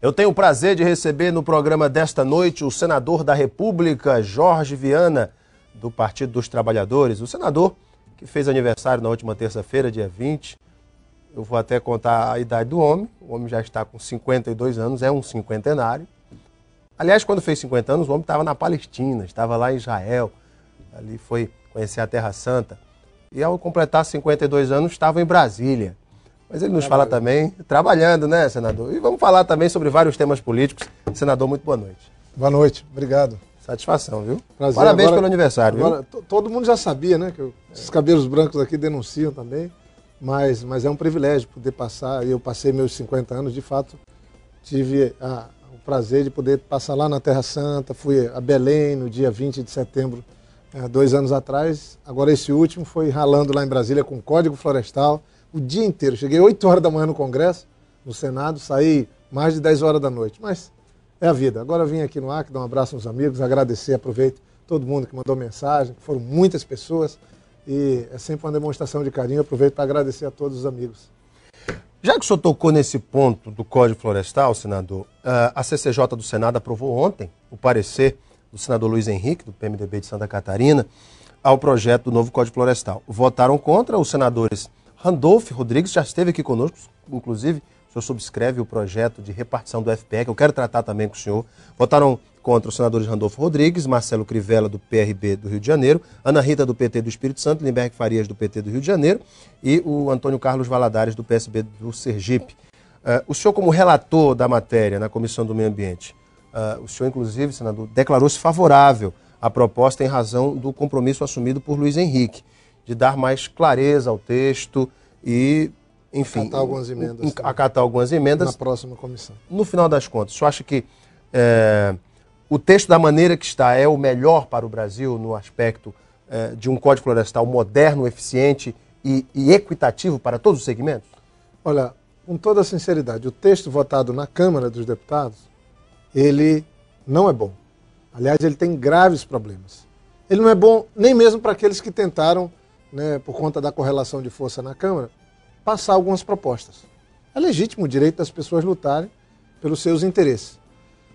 Eu tenho o prazer de receber no programa desta noite o senador da República, Jorge Viana, do Partido dos Trabalhadores. O senador que fez aniversário na última terça-feira, dia 20. Eu vou até contar a idade do homem. O homem já está com 52 anos, é um cinquentenário. Aliás, quando fez 50 anos, o homem estava na Palestina, estava lá em Israel. Ali foi conhecer a Terra Santa. E ao completar 52 anos, estava em Brasília. Mas ele nos fala também, trabalhando, né, senador? E vamos falar também sobre vários temas políticos. Senador, muito boa noite. Boa noite, obrigado. Satisfação, viu? Prazer. Parabéns agora, pelo aniversário, agora, viu? Todo mundo já sabia, né, que esses cabelos brancos aqui denunciam também, mas é um privilégio poder passar, e eu passei meus 50 anos, de fato, tive o prazer de poder passar lá na Terra Santa, fui a Belém no dia 20 de setembro, 2 anos atrás, agora esse último foi ralando lá em Brasília com o Código Florestal, o dia inteiro. Cheguei 8 horas da manhã no Congresso, no Senado, saí mais de 10 horas da noite. Mas é a vida. Agora eu vim aqui no Acre, dar um abraço aos amigos, agradecer, aproveito todo mundo que mandou mensagem, que foram muitas pessoas. E é sempre uma demonstração de carinho. Eu aproveito para agradecer a todos os amigos. Já que o senhor tocou nesse ponto do Código Florestal, senador, a CCJ do Senado aprovou ontem o parecer do senador Luiz Henrique, do PMDB de Santa Catarina, ao projeto do novo Código Florestal. Votaram contra os senadores Randolfo Rodrigues, já esteve aqui conosco, inclusive o senhor subscreve o projeto de repartição do FPE, que eu quero tratar também com o senhor. Votaram contra os senadores Randolfo Rodrigues, Marcelo Crivella, do PRB do Rio de Janeiro, Ana Rita, do PT do Espírito Santo, Limberg Farias, do PT do Rio de Janeiro, e o Antônio Carlos Valadares, do PSB do Sergipe. O senhor, como relator da matéria na Comissão do Meio Ambiente, o senhor, inclusive, senador, declarou-se favorável à proposta em razão do compromisso assumido por Luiz Henrique, de dar mais clareza ao texto e, enfim, acatar algumas emendas na próxima comissão. No final das contas, o senhor acha que o texto da maneira que está é o melhor para o Brasil no aspecto de um Código Florestal moderno, eficiente e equitativo para todos os segmentos? Olha, com toda a sinceridade, o texto votado na Câmara dos Deputados, ele não é bom. Aliás, ele tem graves problemas. Ele não é bom nem mesmo para aqueles que tentaram, por conta da correlação de força na Câmara, passar algumas propostas. É legítimo o direito das pessoas lutarem pelos seus interesses.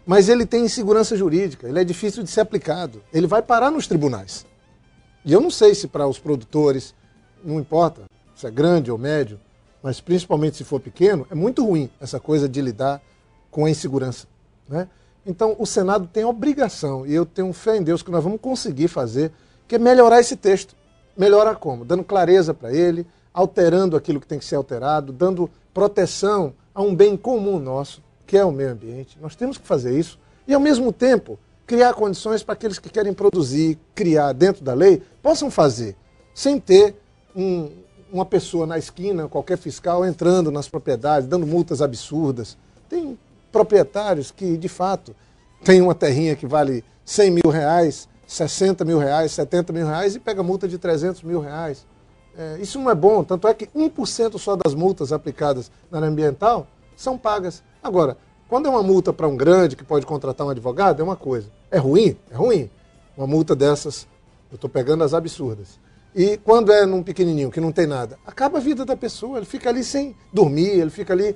Mas ele tem insegurança jurídica, ele é difícil de ser aplicado, ele vai parar nos tribunais. E eu não sei se para os produtores, não importa se é grande ou médio, mas principalmente se for pequeno, é muito ruim essa coisa de lidar com a insegurança, né? Então o Senado tem a obrigação, e eu tenho fé em Deus que nós vamos conseguir fazer, que é melhorar esse texto. Melhorar como? Dando clareza para ele, alterando aquilo que tem que ser alterado, dando proteção a um bem comum nosso, que é o meio ambiente. Nós temos que fazer isso e, ao mesmo tempo, criar condições para aqueles que querem produzir, criar dentro da lei, possam fazer, sem ter uma pessoa na esquina, qualquer fiscal, entrando nas propriedades, dando multas absurdas. Tem proprietários que, de fato, têm uma terrinha que vale 100 mil reais, 60 mil reais, 70 mil reais e pega multa de 300 mil reais. Isso não é bom, tanto é que 1% só das multas aplicadas na área ambiental são pagas. Agora, quando é uma multa para um grande que pode contratar um advogado, é uma coisa. É ruim? É ruim. Uma multa dessas, eu estou pegando as absurdas. E quando é num pequenininho que não tem nada, acaba a vida da pessoa, ele fica ali sem dormir, ele fica ali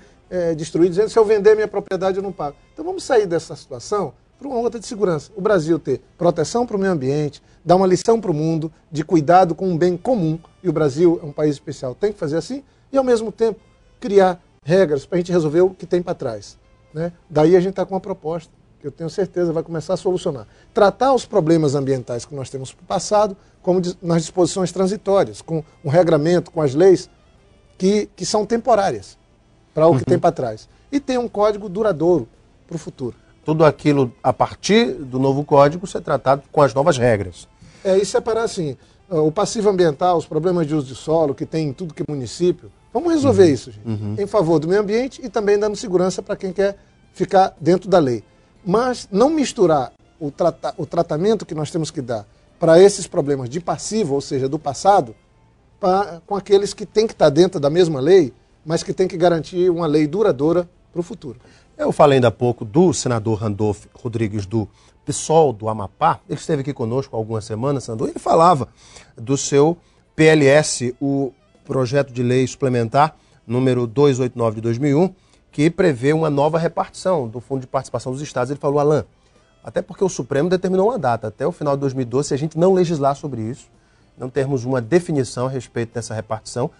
destruído, dizendo, se eu vender minha propriedade eu não pago. Então vamos sair dessa situação para uma outra de segurança. O Brasil ter proteção para o meio ambiente, dar uma lição para o mundo de cuidado com um bem comum, e o Brasil é um país especial, tem que fazer assim, e ao mesmo tempo criar regras para a gente resolver o que tem para trás, né? Daí a gente está com uma proposta, que eu tenho certeza vai começar a solucionar. Tratar os problemas ambientais que nós temos no passado, como nas disposições transitórias, com um regramento, com as leis que são temporárias para o que tem para trás. E ter um código duradouro para o futuro. Tudo aquilo, a partir do novo código, ser tratado com as novas regras. E separar assim, o passivo ambiental, os problemas de uso de solo, que tem em tudo que é município, vamos resolver isso, gente, em favor do meio ambiente e também dando segurança para quem quer ficar dentro da lei. Mas não misturar o tratamento que nós temos que dar para esses problemas de passivo, ou seja, do passado, com aqueles que têm que estar dentro da mesma lei, mas que tem que garantir uma lei duradoura para o futuro. Eu falei ainda há pouco do senador Randolfo Rodrigues, do PSOL do Amapá. Ele esteve aqui conosco há algumas semanas, senador, e ele falava do seu PLS, o projeto de lei suplementar número 289 de 2001, que prevê uma nova repartição do Fundo de Participação dos Estados. Ele falou, Alain, até porque o Supremo determinou uma data, até o final de 2012, se a gente não legislar sobre isso, não termos uma definição a respeito dessa repartição,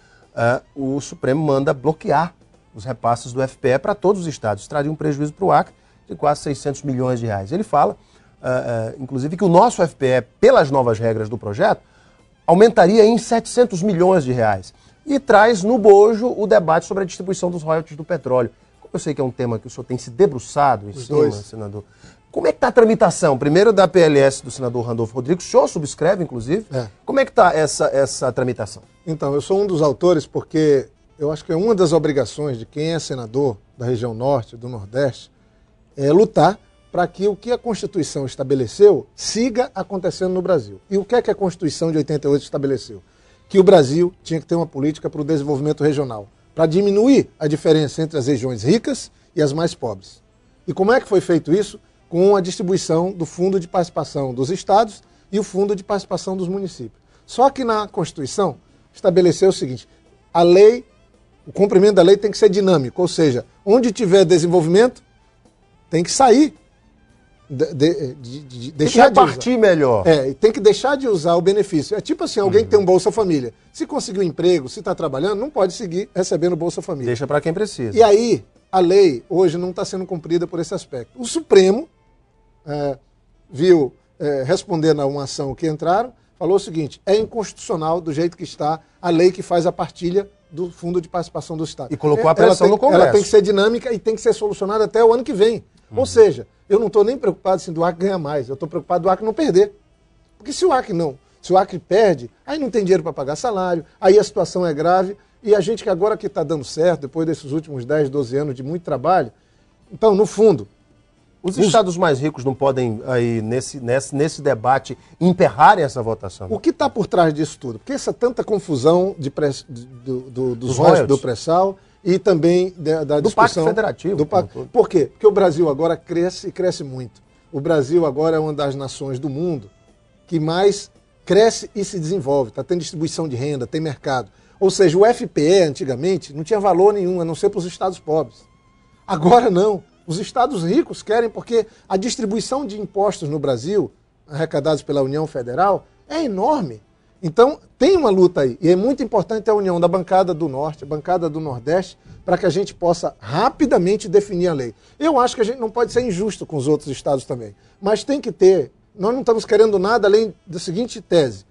o Supremo manda bloquear os repasses do FPE para todos os estados. Isso traria um prejuízo para o Acre de quase 600 milhões de reais. Ele fala, inclusive, que o nosso FPE, pelas novas regras do projeto, aumentaria em 700 milhões de reais. E traz no bojo o debate sobre a distribuição dos royalties do petróleo. Como eu sei que é um tema que o senhor tem se debruçado em cima, senador, como é que está a tramitação? Primeiro da PLS do senador Randolfo Rodrigues, o senhor subscreve, inclusive. Como é que está essa tramitação? Então, eu sou um dos autores porque eu acho que é uma das obrigações de quem é senador da região norte, do nordeste, é lutar para que o que a Constituição estabeleceu siga acontecendo no Brasil. E o que é que a Constituição de 88 estabeleceu? Que o Brasil tinha que ter uma política para o desenvolvimento regional, para diminuir a diferença entre as regiões ricas e as mais pobres. E como é que foi feito isso? Com a distribuição do Fundo de Participação dos Estados e o Fundo de Participação dos Municípios. Só que na Constituição estabeleceu o seguinte, a lei, o cumprimento da lei tem que ser dinâmico, ou seja, onde tiver desenvolvimento, tem que sair. Tem que repartir melhor. E tem que deixar de usar o benefício. É tipo assim, alguém que tem um Bolsa Família. Se conseguiu um emprego, se está trabalhando, não pode seguir recebendo Bolsa Família. Deixa para quem precisa. E aí, a lei hoje não está sendo cumprida por esse aspecto. O Supremo viu, respondendo a uma ação que entraram, falou o seguinte, é inconstitucional do jeito que está a lei que faz a partilha do Fundo de Participação do Estado. E colocou a pressão no Congresso. Ela tem que ser dinâmica e tem que ser solucionada até o ano que vem. Ou seja, eu não estou nem preocupado se do Acre ganhar mais, eu estou preocupado do Acre não perder. Porque se o Acre perde, aí não tem dinheiro para pagar salário, aí a situação é grave, e a gente que agora que está dando certo, depois desses últimos 10, 12 anos de muito trabalho, então, no fundo... Os estados mais ricos não podem, aí, nesse debate, emperrarem essa votação? O que está por trás disso tudo? Porque essa tanta confusão dos royalties do pré-sal e também da discussão... Do Pacto Federativo. Por quê? Porque o Brasil agora cresce e cresce muito. O Brasil agora é uma das nações do mundo que mais cresce e se desenvolve. Está tendo distribuição de renda, tem mercado. Ou seja, o FPE, antigamente, não tinha valor nenhum, a não ser para os estados pobres. Agora não. Os estados ricos querem porque a distribuição de impostos no Brasil, arrecadados pela União Federal, é enorme. Então, tem uma luta aí. E é muito importante a união da bancada do Norte, a bancada do Nordeste, para que a gente possa rapidamente definir a lei. Eu acho que a gente não pode ser injusto com os outros estados também. Mas tem que ter... Nós não estamos querendo nada além da seguinte tese.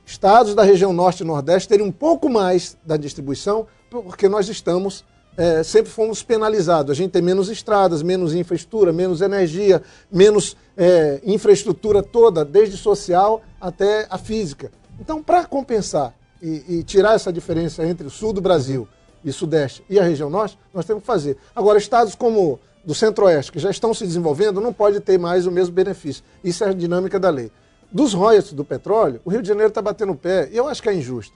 Estados da região Norte e Nordeste terem um pouco mais da distribuição, porque nós estamos... sempre fomos penalizados. A gente tem menos estradas, menos infraestrutura, menos energia, menos infraestrutura toda, desde social até a física. Então, para compensar e tirar essa diferença entre o sul do Brasil e o sudeste e a região norte, nós temos que fazer. Agora, estados como do centro-oeste, que já estão se desenvolvendo, não pode ter mais o mesmo benefício. Isso é a dinâmica da lei. Dos royalties do petróleo, o Rio de Janeiro está batendo o pé, e eu acho que é injusto.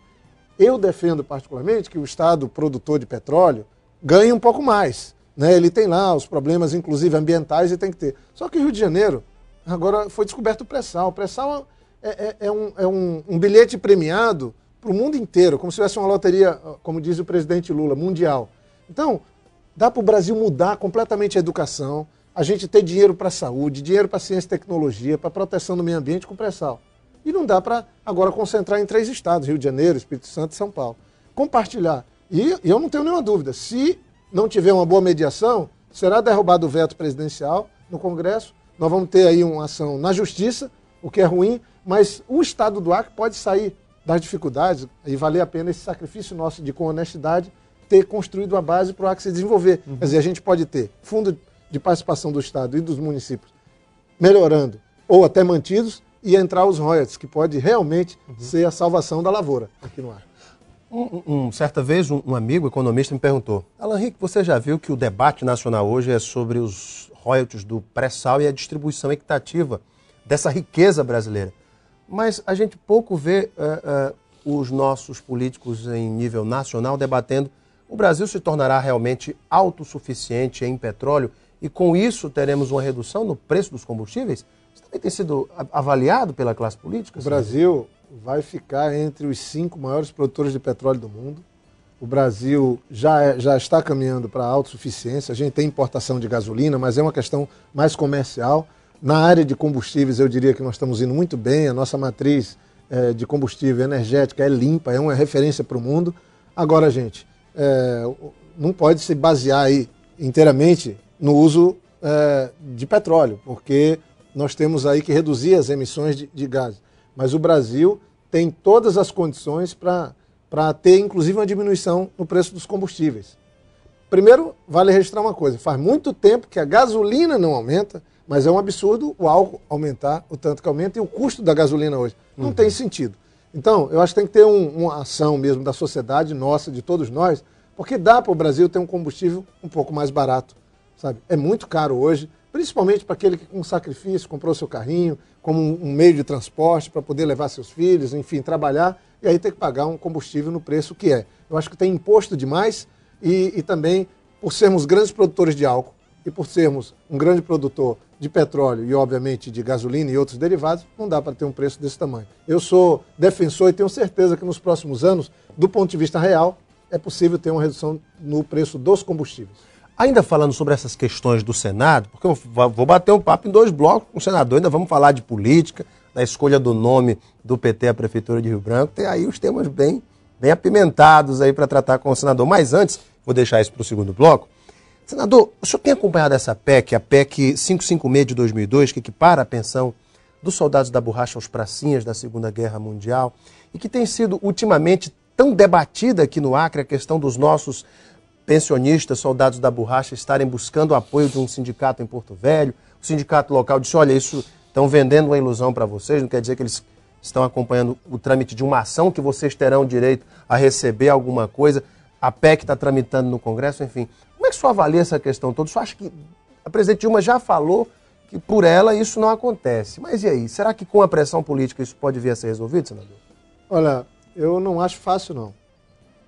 Eu defendo particularmente que o estado produtor de petróleo ganhe um pouco mais. Né? Ele tem lá os problemas, inclusive ambientais, e tem que ter. Só que o Rio de Janeiro, agora foi descoberto o pré-sal. O pré-sal é um bilhete premiado para o mundo inteiro, como se tivesse uma loteria, como diz o presidente Lula, mundial. Então, dá para o Brasil mudar completamente a educação, a gente ter dinheiro para a saúde, dinheiro para ciência e tecnologia, para proteção do meio ambiente com pré-sal. E não dá para agora concentrar em 3 estados, Rio de Janeiro, Espírito Santo e São Paulo. Compartilhar. E eu não tenho nenhuma dúvida, se não tiver uma boa mediação, será derrubado o veto presidencial no Congresso, nós vamos ter aí uma ação na Justiça, o que é ruim, mas o Estado do Acre pode sair das dificuldades e valer a pena esse sacrifício nosso de, com honestidade, ter construído uma base para o Acre se desenvolver. Quer dizer, a gente pode ter fundo de participação do Estado e dos municípios melhorando, ou até mantidos, e entrar os royalties, que pode realmente ser a salvação da lavoura aqui no Acre. Certa vez, um amigo economista me perguntou, Alain Henrique, você já viu que o debate nacional hoje é sobre os royalties do pré-sal e a distribuição equitativa dessa riqueza brasileira. Mas a gente pouco vê os nossos políticos em nível nacional debatendo o Brasil se tornará realmente autossuficiente em petróleo e com isso teremos uma redução no preço dos combustíveis? Isso também tem sido avaliado pela classe política? O Brasil vai ficar entre os 5 maiores produtores de petróleo do mundo O Brasil já está caminhando para a autossuficiência. A gente tem importação de gasolina, mas é uma questão mais comercial. Na área de combustíveis, eu diria que nós estamos indo muito bem. A nossa matriz de combustível energética é limpa, é uma referência para o mundo. Agora, gente, não pode se basear aí inteiramente no uso de petróleo, porque nós temos aí que reduzir as emissões de gases. Mas o Brasil tem todas as condições para ter, inclusive, uma diminuição no preço dos combustíveis. Primeiro, vale registrar uma coisa, faz muito tempo que a gasolina não aumenta, mas é um absurdo o álcool aumentar o tanto que aumenta e o custo da gasolina hoje. Não tem sentido. Então, eu acho que tem que ter uma ação mesmo da sociedade nossa, de todos nós, porque dá para o Brasil ter um combustível um pouco mais barato, sabe? É muito caro hoje, principalmente para aquele que com sacrifício comprou seu carrinho, como um meio de transporte para poder levar seus filhos, enfim, trabalhar, e aí ter que pagar um combustível no preço que é. Eu acho que tem imposto demais e também, por sermos grandes produtores de álcool e por sermos um grande produtor de petróleo e, obviamente, de gasolina e outros derivados, não dá para ter um preço desse tamanho. Eu sou defensor e tenho certeza que nos próximos anos, do ponto de vista real, é possível ter uma redução no preço dos combustíveis. Ainda falando sobre essas questões do Senado, porque eu vou bater um papo em 2 blocos com o senador, ainda vamos falar de política, da escolha do nome do PT à Prefeitura de Rio Branco, tem aí os temas bem apimentados aí para tratar com o senador. Mas antes, vou deixar isso para o segundo bloco. Senador, o senhor tem acompanhado essa PEC, a PEC 556 de 2002, que equipara a pensão dos soldados da borracha aos pracinhas da Segunda Guerra Mundial, e que tem sido ultimamente tão debatida aqui no Acre, a questão dos nossos pensionistas, soldados da borracha, estarem buscando o apoio de um sindicato em Porto Velho. O sindicato local disse, olha, isso estão vendendo uma ilusão para vocês, não quer dizer que eles estão acompanhando o trâmite de uma ação, que vocês terão direito a receber alguma coisa. A PEC está tramitando no Congresso, enfim. Como é que o senhor avalia essa questão toda? O senhor acha que a presidente Dilma já falou que por ela isso não acontece? Mas e aí? Será que com a pressão política isso pode vir a ser resolvido, senador? Olha, eu não acho fácil, não.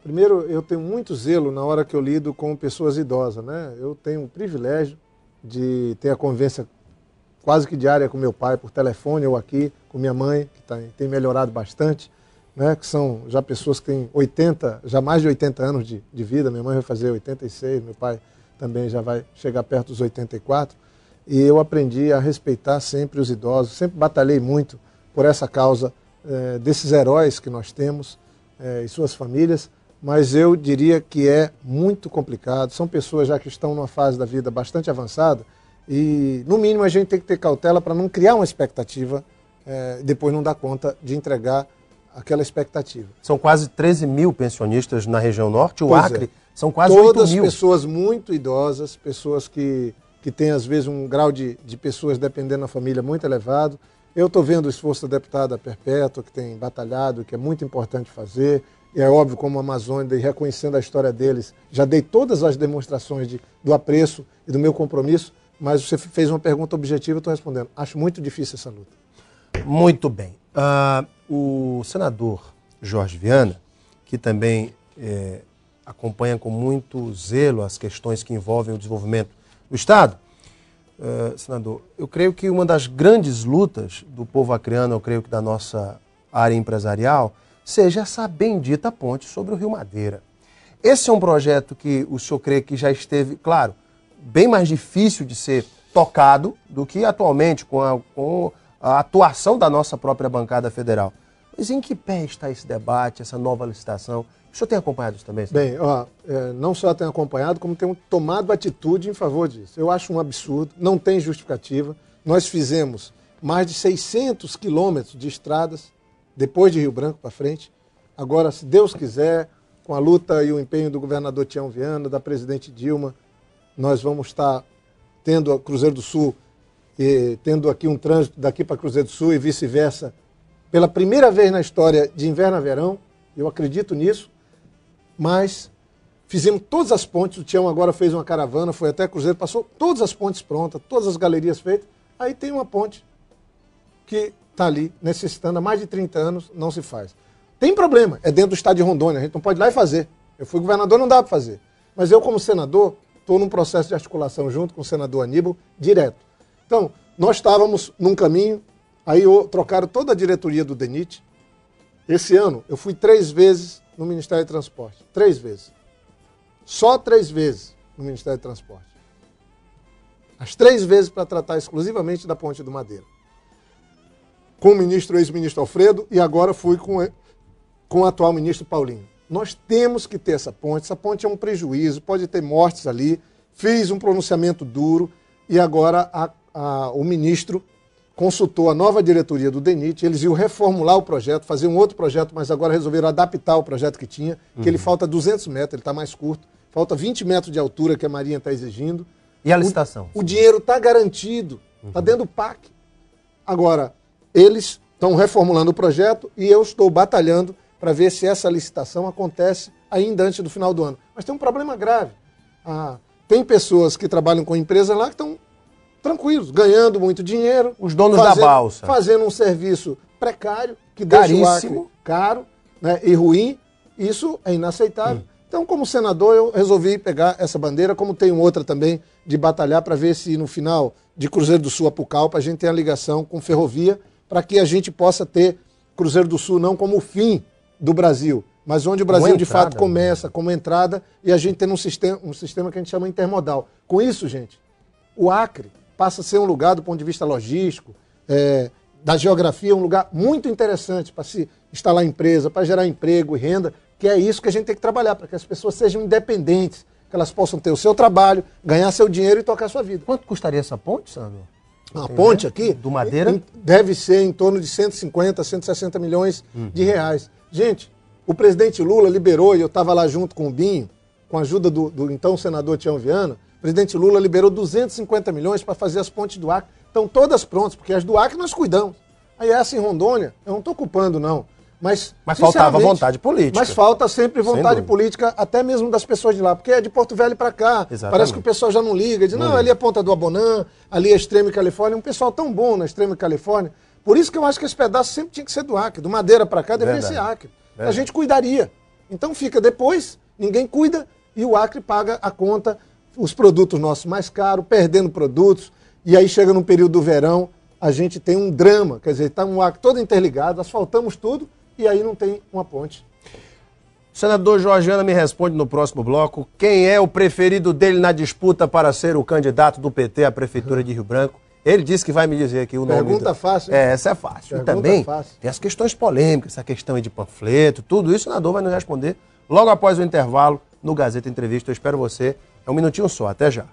Primeiro, eu tenho muito zelo na hora que eu lido com pessoas idosas, né? Eu tenho o privilégio de ter a convivência quase que diária com meu pai, por telefone ou aqui, com minha mãe, que tem melhorado bastante, né? Que são já pessoas que têm já mais de 80 anos de vida. Minha mãe vai fazer 86, meu pai também já vai chegar perto dos 84. E eu aprendi a respeitar sempre os idosos, sempre batalhei muito por essa causa desses heróis que nós temos e suas famílias, mas eu diria que é muito complicado. São pessoas já que estão numa fase da vida bastante avançada e, no mínimo, a gente tem que ter cautela para não criar uma expectativa e depois não dar conta de entregar aquela expectativa. São quase 13 mil pensionistas na região norte, o Acre são quase 8 mil. Todas pessoas muito idosas, pessoas que têm, às vezes, um grau de pessoas dependendo da família muito elevado. Eu estou vendo o esforço da deputada Perpétua, que tem batalhado, que é muito importante fazer. E é óbvio, como Amazônia, e reconhecendo a história deles, já dei todas as demonstrações do apreço e do meu compromisso, mas você fez uma pergunta objetiva, eu estou respondendo. Acho muito difícil essa luta. Muito bem. O senador Jorge Viana, que também acompanha com muito zelo as questões que envolvem o desenvolvimento do Estado, senador, eu creio que uma das grandes lutas do povo acreano, eu creio que da nossa área empresarial, seja essa bendita ponte sobre o Rio Madeira. Esse é um projeto que o senhor crê que já esteve, claro, bem mais difícil de ser tocado do que atualmente com a atuação da nossa própria bancada federal. Mas em que pé está esse debate, essa nova licitação? O senhor tem acompanhado isso também, senador? Bem, não só tenho acompanhado, como tenho tomado atitude em favor disso. Eu acho um absurdo, não tem justificativa. Nós fizemos mais de 600 quilômetros de estradas depois de Rio Branco para frente. Agora, se Deus quiser, com a luta e o empenho do governador Tião Viana, da presidente Dilma, nós vamos estar tendo a Cruzeiro do Sul, tendo aqui um trânsito daqui para Cruzeiro do Sul e vice-versa, pela primeira vez na história de inverno a verão. Eu acredito nisso, mas fizemos todas as pontes. O Tião agora fez uma caravana, foi até Cruzeiro, passou todas as pontes prontas, todas as galerias feitas. Aí tem uma ponte que está ali, necessitando há mais de 30 anos, não se faz. Tem problema, é dentro do estado de Rondônia, a gente não pode ir lá e fazer. Eu fui governador, não dá para fazer. Mas eu, como senador, estou num processo de articulação junto com o senador Aníbal, direto. Então, nós estávamos num caminho, aí trocaram toda a diretoria do DENIT. Esse ano, eu fui 3 vezes no Ministério de Transporte. 3 vezes. Só 3 vezes no Ministério de Transporte. As 3 vezes para tratar exclusivamente da Ponte do Madeira. Com o ex-ministro Alfredo e agora fui com o atual ministro Paulinho. Nós temos que ter essa ponte é um prejuízo, pode ter mortes ali. Fiz um pronunciamento duro e agora o ministro consultou a nova diretoria do DENIT, eles iam reformular o projeto, fazer um outro projeto, mas agora resolveram adaptar o projeto que tinha, que ele falta 200 metros, ele está mais curto, falta 20 metros de altura que a Marinha está exigindo. E a licitação? O dinheiro está garantido, está dentro do PAC. Agora, eles estão reformulando o projeto e eu estou batalhando para ver se essa licitação acontece ainda antes do final do ano. Mas tem um problema grave. Tem pessoas que trabalham com empresas lá que estão tranquilos, ganhando muito dinheiro. Os donos da balsa. Fazendo um serviço precário, que deixa o Acre caro, né, e ruim. Isso é inaceitável. Então, como senador, eu resolvi pegar essa bandeira, como tenho outra também, de batalhar para ver se no final de Cruzeiro do Sul a Pucallpa a gente tem a ligação com ferrovia, para que a gente possa ter Cruzeiro do Sul não como o fim do Brasil, mas onde o Brasil de fato começa, como entrada, e a gente tem um sistema que a gente chama intermodal. Com isso, gente, o Acre passa a ser um lugar, do ponto de vista logístico, da geografia, um lugar muito interessante para se instalar empresa, para gerar emprego e renda, que é isso que a gente tem que trabalhar, para que as pessoas sejam independentes, que elas possam ter o seu trabalho, ganhar seu dinheiro e tocar a sua vida. Quanto custaria essa ponte, Sandro? A ponte aqui? Do Madeira? Deve ser em torno de 150, 160 milhões de reais. Gente, o presidente Lula liberou, e eu estava lá junto com o Binho, com a ajuda do então senador Tião Viana, o presidente Lula liberou 250 milhões para fazer as pontes do Acre. Estão todas prontas, porque as do Acre nós cuidamos. Aí essa em Rondônia, eu não estou culpando, não. Mas faltava vontade política. Mas falta sempre vontade política, até mesmo das pessoas de lá. Porque é de Porto Velho para cá. Exatamente. Parece que o pessoal já não liga. Diz, não, ali é Ponta do Abonã, ali é Extremo Califórnia. Um pessoal tão bom na Extremo Califórnia. Por isso que eu acho que esse pedaço sempre tinha que ser do Acre. Do Madeira para cá deveria ser Acre. A gente cuidaria. Então fica depois, ninguém cuida e o Acre paga a conta, os produtos nossos mais caros, perdendo produtos. E aí chega no período do verão, a gente tem um drama. Quer dizer, está um Acre todo interligado, asfaltamos tudo. E aí não tem uma ponte. O senador Georgiano me responde no próximo bloco. Quem é o preferido dele na disputa para ser o candidato do PT à Prefeitura de Rio Branco? Ele disse que vai me dizer aqui o nome. Pergunta fácil. Essa é fácil. Pergunta e também fácil. Tem as questões polêmicas, essa questão aí de panfleto, tudo isso o senador vai nos responder logo após o intervalo no Gazeta Entrevista. Eu espero você. É um minutinho só. Até já.